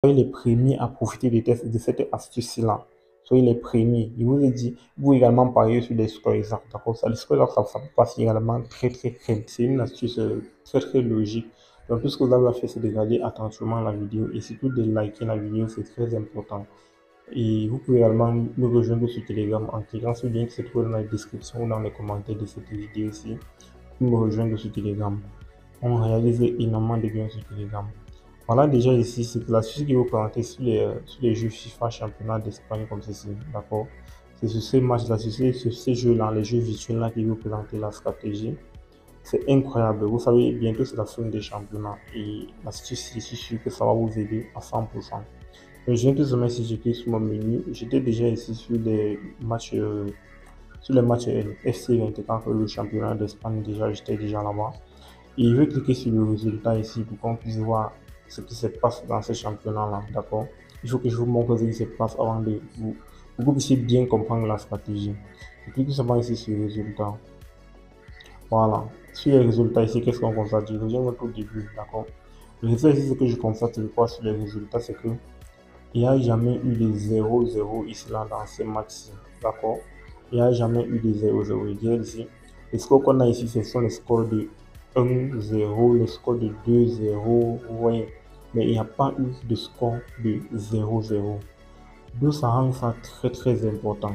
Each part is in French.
Soyez les premiers à profiter de cette astuce-là. Soyez les premiers. Je vous ai dit, vous également pariez sur les scores exacts. D'accord? Ça, les scores exacts, ça peut passer également très très très. C'est une astuce très très logique. Donc tout ce que vous avez à faire, c'est de regarder attentivement la vidéo et surtout de liker la vidéo, c'est très important. Et vous pouvez également me rejoindre sur Telegram en cliquant sur le lien qui se trouve dans la description ou dans les commentaires de cette vidéo ici. Vous me rejoindre sur Telegram. On réalise énormément de gains sur Telegram. Voilà déjà ici, c'est l'astuce qui vous présenter sur les jeux FIFA championnat d'Espagne comme ceci, d'accord? C'est sur ces matchs-là, sur ces jeux-là, les jeux virtuels-là qui vous présenter la stratégie. C'est incroyable. Vous savez, bientôt c'est la fin des championnats et l'astuce, je suis sûr que ça va vous aider à 100%. Je viens tout simplement ici, je clique sur mon menu. J'étais déjà ici sur les matchs FC 24, le championnat d'Espagne déjà, j'étais déjà là-bas. Et je vais cliquer sur le résultat ici pour qu'on puisse voir ce qui se passe dans ce championnat-là, d'accord? Il faut que je vous montre ce qui se passe avant de vous, pour que vous puissiez bien comprendre la stratégie. Je clique seulement ici sur le résultat. Voilà. Sur les résultats ici, qu'est-ce qu'on constate? Je reviens au début, d'accord? Le résultat ici, ce que je constate, c'est quoi sur les résultats, c'est que il n'y a jamais eu de 0-0 ici là dans ces matchs-ci, d'accord? Il n'y a jamais eu de 0-0. Je dirais ici, les scores qu'on a ici, ce sont les scores de 1-0, les scores de 2-0, vous voyez. Mais il n'y a pas eu de score de 0-0. D'où ça rend ça très très important.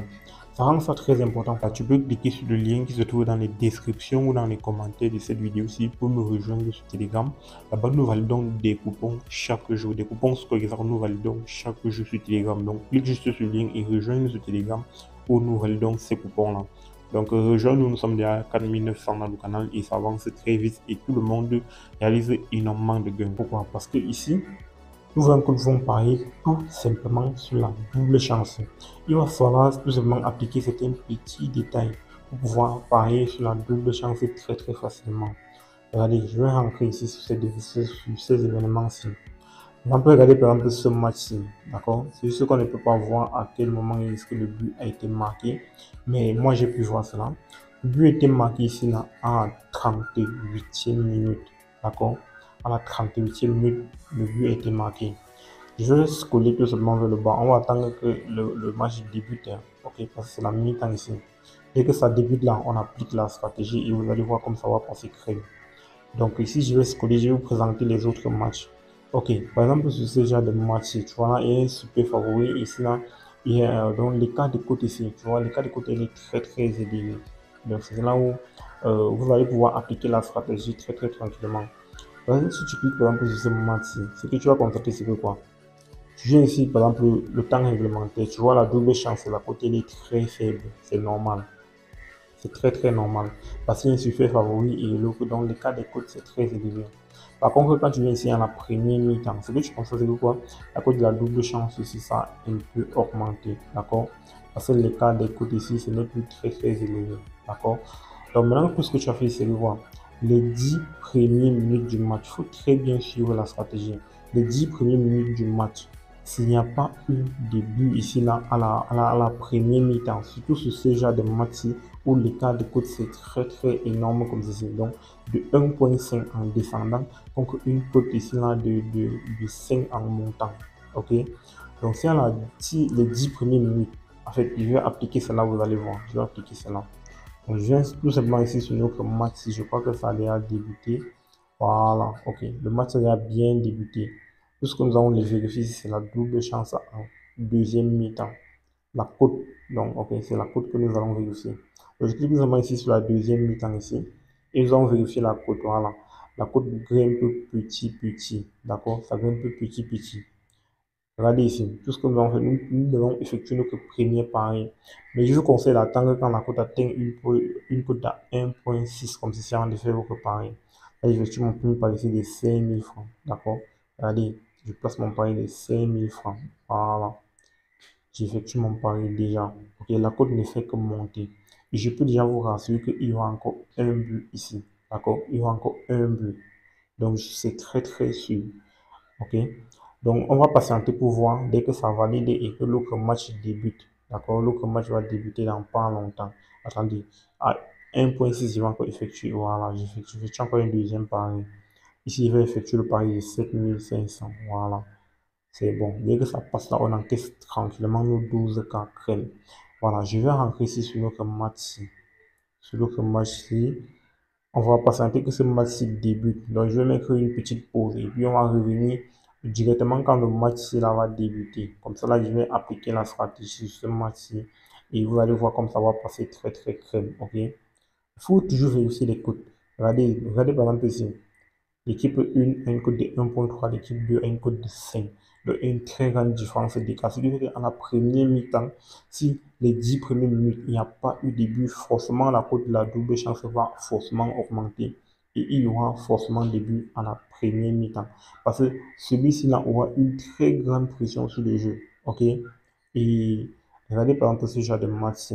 Ça rend ça très important car tu peux cliquer sur le lien qui se trouve dans les descriptions ou dans les commentaires de cette vidéo-ci pour me rejoindre sur Telegram. Là-bas, nous validons des coupons chaque jour. Des coupons scolaires, nous validons chaque jour sur Telegram. Donc, clique juste sur le lien et rejoins sur Telegram où nous validons ces coupons-là. Donc, rejoins-nous, nous sommes déjà à 4900 dans le canal et ça avance très vite et tout le monde réalise énormément de gains. Pourquoi? Parce que ici, nous allons vont parier tout simplement sur la double chance. Il va falloir tout simplement appliquer certains petits détails pour pouvoir parier sur la double chance très très facilement. Regardez, je vais rentrer ici sur ces événements-ci. On peut regarder par exemple ce match-ci, d'accord? C'est juste qu'on ne peut pas voir à quel moment est-ce que le but a été marqué, mais moi j'ai pu voir cela. Le but a été marqué ici là, à la 38e minute, d'accord? À la 38e minute, le but a été marqué. Je vais scroller tout simplement vers le bas. On va attendre que le match débute, hein. Ok, parce que c'est la mi-temps ici. Dès que ça débute là, on applique la stratégie et vous allez voir comme ça va passer crème. Donc ici, je vais scroller, je vais vous présenter les autres matchs. Ok, par exemple, sur ce genre de match, tu vois là, il y a un super favori ici là. Il y a donc l'écart de côte ici, tu vois, l'écart de côte il est très très élevé. Donc c'est là où vous allez pouvoir appliquer la stratégie très très tranquillement. Par exemple, si tu cliques par exemple sur ce match-ci, ce que tu vas constater, c'est que quoi? Tu viens ici, par exemple, le temps réglementaire, tu vois la double chance, la côté elle est très faible, c'est normal. C'est très très normal. Parce qu'il y a un super favori et l'autre, dans le cas des cotes, c'est très élevé. Par contre, quand tu viens ici à la première mi-temps, ce que tu penses, c'est que quoi? La cote de la double chance ici, ça a un peu augmenté. D'accord? Parce que le cas des cotes ici, c'est non plus très très élevé. D'accord? Donc maintenant, tout ce que tu as fait, c'est de voir les 10 premières minutes du match. Il faut très bien suivre la stratégie. Les 10 premières minutes du match. S'il n'y a pas eu de but ici là à la première mi-temps, surtout sur ce genre de match où l'écart de cote c'est très très énorme comme ceci. Donc de 1,5 en descendant, donc une cote ici là de 5 en montant. Ok? Donc si on a les 10 premières minutes, en fait, je vais appliquer cela, vous allez voir. Je vais appliquer cela. Donc, je viens tout simplement ici sur notre match. Je crois que ça a déjà débuté. Voilà, ok. Le match a déjà bien débuté. Tout ce que nous allons les vérifier, c'est la double chance en deuxième mi-temps. La cote, donc, ok, c'est la cote que nous allons vérifier. Donc, je clique simplement ici sur la deuxième mi-temps ici. Et nous allons vérifier la cote, voilà. La cote grimpe petit, d'accord? Ça grimpe petit. Regardez ici, tout ce que nous avons fait, nous devons effectuer notre premier pari. Mais je vous conseille d'attendre quand la cote atteint une cote à 1,6 comme ceci avant de faire votre pari. Là, j'effectue mon premier pari ici de 5000 francs. D'accord? Regardez, je place mon pari de 5000 francs. Voilà. J'effectue mon pari déjà. Ok, la cote ne fait que monter. Et je peux déjà vous rassurer qu'il y aura encore un but ici. D'accord? Il y aura encore un but. Donc, c'est très très sûr. Ok? Donc, on va patienter pour voir dès que ça valide et que l'autre match débute. D'accord? L'autre match va débuter dans pas longtemps. Attendez. À 1,6, je vais encore effectuer. Voilà, j'effectue encore un deuxième pari. Ici, je vais effectuer le pari de 7500. Voilà. C'est bon. Dès que ça passe là, on encaisse tranquillement nos 12K crème. Voilà, je vais rentrer ici sur notre match-ci. Sur notre match-ci, on va patienter que ce match-ci débute. Donc, je vais mettre une petite pause et puis on va revenir directement quand le match-ci là va débuter. Comme ça, là, je vais appliquer la stratégie sur ce match-ci et vous allez voir comme ça va passer très très crème. Ok? Il faut toujours vérifier les codes. Regardez par exemple ici. L'équipe 1 a une cote de 1,3, l'équipe 2 a une cote de 5. Donc, il y a une très grande différence d'écart. Ce qui veut dire qu'en la première mi-temps, si les 10 premières minutes, il n'y a pas eu de but, forcément la cote de la double chance va forcément augmenter. Et il y aura forcément des buts à la première mi-temps. Parce que celui-ci-là aura une très grande pression sur le jeu. OK? Et regardez par exemple ce genre de match.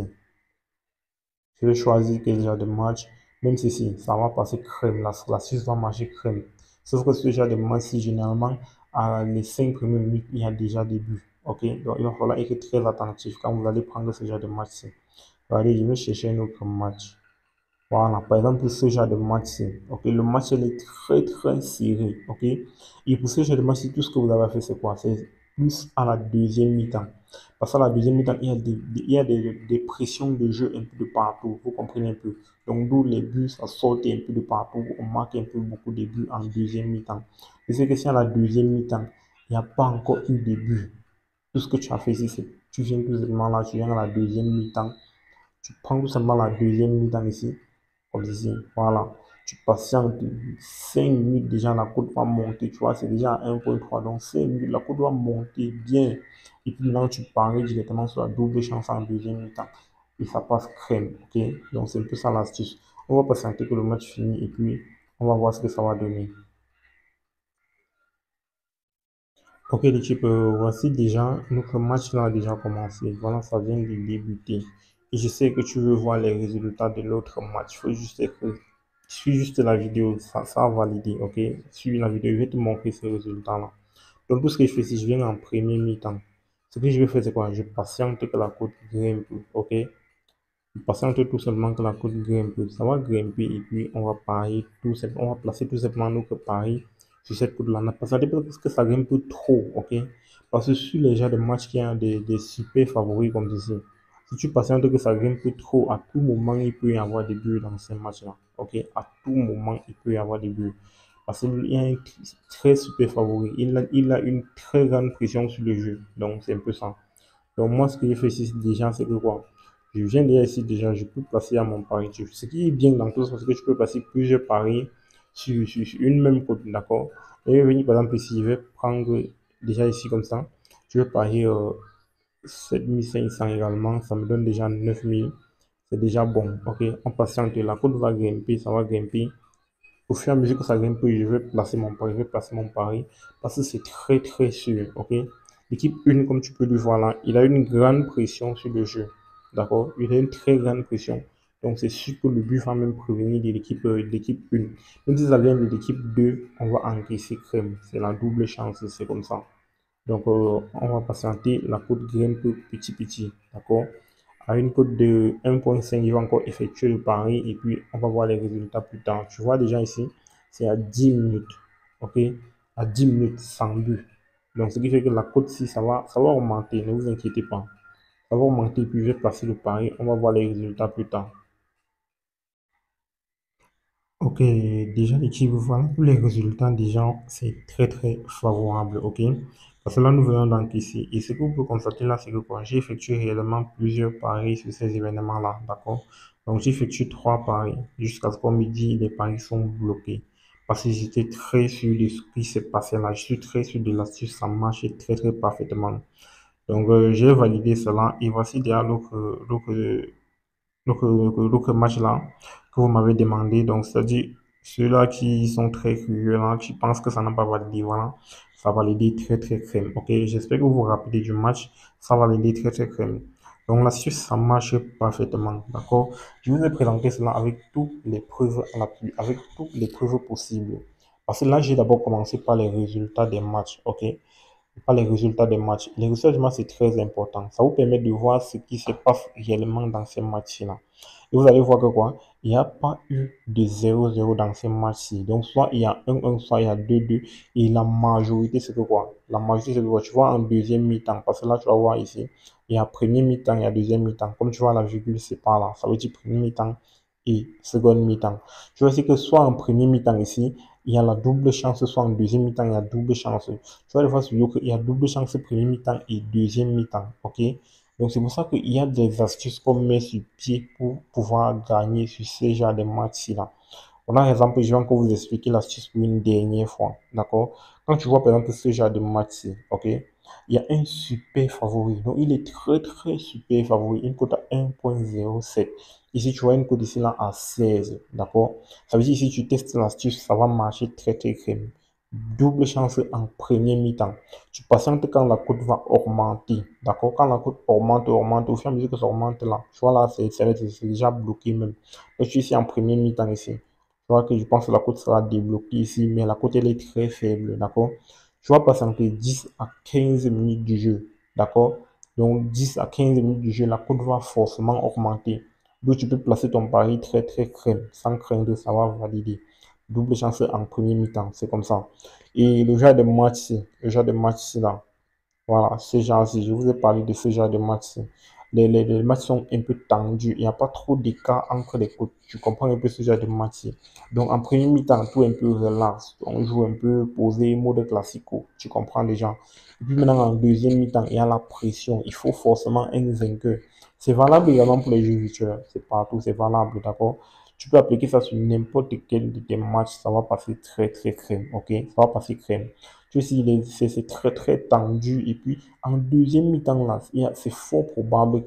Je vais choisir quel genre de match. Même si ça va passer crème. La Suisse va marcher crème. Sauf que ce genre de match, si généralement, à les 5 premières minutes, il y a déjà des buts. Ok? Donc, il va falloir être très attentif quand vous allez prendre ce genre de match-ci. Allez, je vais chercher un autre match. Voilà, par exemple, ce genre de match, ok, le match il est très très serré, ok. Et pour ce genre de match, tout ce que vous avez fait, c'est quoi? C'est plus à la deuxième mi-temps. Parce qu'à la deuxième mi-temps, il y a des pressions de jeu un peu de partout, vous comprenez un peu. Donc, d'où les buts, ça saute un peu de partout, on marque un peu beaucoup de buts en deuxième mi-temps. Et c'est que si à la deuxième mi-temps, il n'y a pas encore eu de buts, tout ce que tu as fait ici, c'est tu viens tout simplement là, tu viens à la deuxième mi-temps, tu prends tout simplement la deuxième mi-temps ici, comme ici, voilà. Tu patientes 5 minutes déjà, la cote va monter, tu vois, c'est déjà à 1,3. Donc 5 minutes, la cote va monter bien. Et puis maintenant, tu paries directement sur la double chance en deuxième mi-temps. Et ça passe crème, ok? Donc c'est un peu ça l'astuce. On va patienter que le match finit et puis on va voir ce que ça va donner. Ok l'équipe, voici déjà, notre match là a déjà commencé. Voilà, ça vient de débuter. Et je sais que tu veux voir les résultats de l'autre match. Faut juste que, suis juste la vidéo, ça a validé, ok? Suis la vidéo, je vais te montrer ces résultats-là. Donc tout ce que je fais, si je viens en premier mi-temps, ce que je vais faire, c'est quoi? Je patiente que la cote grimpe, ok? Patiente tout simplement que la cote grimpe. Ça va grimper et puis on va parier tout simplement, on va placer tout simplement notre pari sur cette cote-là. Ne patientez pas parce que ça grimpe trop, ok? Parce que sur les genres de matchs qui ont des super favoris comme ceci, si tu patientes que ça grimpe trop, à tout moment, il peut y avoir des buts dans ces matchs-là, ok? À tout moment, il peut y avoir des buts. Parce qu'il y a un très super favori. Il a une très grande pression sur le jeu. Donc, c'est un peu ça. Donc moi, ce que je fais ici déjà, c'est que quoi? Je viens déjà ici déjà, je peux placer à mon pari. Ce qui est bien dans tout ça, c'est que je peux placer plusieurs paris sur une même cote, d'accord? Et je vais venir par exemple ici, je vais prendre déjà ici comme ça. Je vais parier 7500 également, ça me donne déjà 9000. C'est déjà bon, ok? En patiente, la cote va grimper, ça va grimper. Au fur et à mesure que ça grimpe, je vais placer mon pari, je vais placer mon pari parce que c'est très très sûr, ok? L'équipe 1, comme tu peux le voir là, il a une grande pression sur le jeu, d'accord? Il a une très grande pression. Donc c'est sûr que le but va même prévenir de l'équipe 1. Même si ça vient de l'équipe 2, on va encaisser crème. C'est la double chance, c'est comme ça. Donc, on va patienter. La cote grimpe petit petit. D'accord? À une cote de 1,5, il va encore effectuer le pari et puis on va voir les résultats plus tard. Tu vois déjà ici, c'est à 10 minutes. OK? À 10 minutes sans but. Donc, ce qui fait que la cote, si ça va augmenter. Ne vous inquiétez pas. Ça va augmenter. Puis, je vais passer le pari. On va voir les résultats plus tard. Ok, déjà l'équipe, voilà pour les résultats, déjà, c'est très très favorable, ok? Parce que là, nous venons d'encaisser. Et ce que vous pouvez constater là, c'est que quoi, j'ai effectué réellement plusieurs paris sur ces événements-là, d'accord? Donc, j'ai effectué 3 paris. Jusqu'à ce qu'on me dise, les paris sont bloqués. Parce que j'étais très sûr de ce qui s'est passé là. Je suis très sûr de l'astuce, ça marche très très parfaitement. Donc, j'ai validé cela. Et voici déjà l'autre match là que vous m'avez demandé. Donc, c'est-à-dire ceux-là qui sont très curieux là, qui pensent que ça n'a pas validé, voilà, ça va valider très très crème. Ok, j'espère que vous vous rappelez du match, ça va valider très très crème. Donc la Suisse, ça marche parfaitement, d'accord? Je vous ai présenté cela avec toutes les preuves à l'appui, avec toutes les preuves possibles. Parce que là, j'ai d'abord commencé par les résultats des matchs, ok? pas les résultats des matchs. Les résultats du match, c'est très important. Ça vous permet de voir ce qui se passe réellement dans ces matchs-là. Et vous allez voir que quoi? Il n'y a pas eu de 0-0 dans ces matchs-ci. Donc, soit il y a 1-1, soit il y a 2-2. Et la majorité, c'est que quoi? La majorité, c'est que quoi? Tu vois en deuxième mi-temps. Parce que là, tu vas voir ici. Il y a premier mi-temps, il y a deuxième mi-temps. Comme tu vois, la virgule, c'est par là. Ça veut dire premier mi-temps et seconde mi-temps. Tu vois aussi que soit en premier mi-temps ici, il y a la double chance, soit en deuxième mi-temps, il y a double chance. Tu vas le voir sur YouTube, il y a double chance premier mi-temps et deuxième mi-temps. OK? Donc, c'est pour ça qu'il y a des astuces qu'on met sur pied pour pouvoir gagner sur ces genres de matchs-là. Par exemple, je vais encore vous expliquer l'astuce pour une dernière fois. D'accord? Quand tu vois par exemple ce genre de match, ok? Il y a un super favori. Donc, il est très, très super favori. Une cote à 1,07. Ici, tu vois une cote ici là à 16. D'accord? Ça veut dire si tu testes l'astuce, ça va marcher très, très crème. Double chance en premier mi-temps. Tu patientes quand la cote va augmenter. D'accord? Quand la cote augmente, augmente, au fur et à mesure que ça augmente là, tu vois là, c'est déjà bloqué même. Donc, je suis ici en premier mi-temps ici. Tu vois que je pense que la cote sera débloquée ici, mais la cote elle est très faible, d'accord? Tu vas patienter 10 à 15 minutes du jeu, d'accord? Donc 10 à 15 minutes du jeu, la cote va forcément augmenter. Donc tu peux placer ton pari très très crème, sans craindre, ça va valider. Double chance en premier mi-temps, c'est comme ça. Et le genre de match là, voilà, ce genre-ci, je vous ai parlé de ce genre de match. Les matchs sont un peu tendus. Il n'y a pas trop d'écart entre les côtes. Tu comprends un peu ce genre de match. Donc, en premier mi-temps, tout est un peu relax. On joue un peu posé, mode classico. Tu comprends déjà. Et puis maintenant, en deuxième mi-temps, il y a la pression. Il faut forcément un vainqueur. C'est valable également pour les jeux virtuels. C'est partout, c'est valable, d'accord? Tu peux appliquer ça sur n'importe quel de tes matchs. Ça va passer très, très crème. OK? Ça va passer crème. Tu sais, c'est très très tendu. Et puis, en deuxième mi-temps, là, c'est fort probable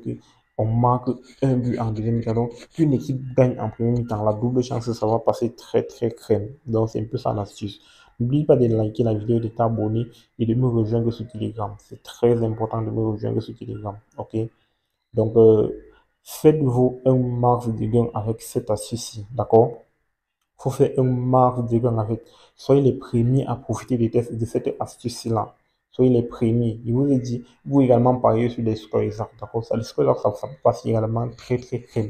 qu'on marque un but en deuxième mi-temps. Donc, qu'une équipe gagne en première mi-temps, la double chance, ça va passer très très crème. Donc, c'est un peu ça l'astuce. N'oublie pas de liker la vidéo, de t'abonner et de me rejoindre sur Telegram. C'est très important de me rejoindre sur Telegram. OK? Donc, faites-vous un max de gain avec cette astuce-ci. D'accord? Faut faire un max de gains avec. Soyez les premiers à profiter de cette astuce-là. Soyez les premiers. Il vous ai dit, vous également pariez sur les scores exacts. D'accord? Ça, les scores exacts, ça passe également très, très, très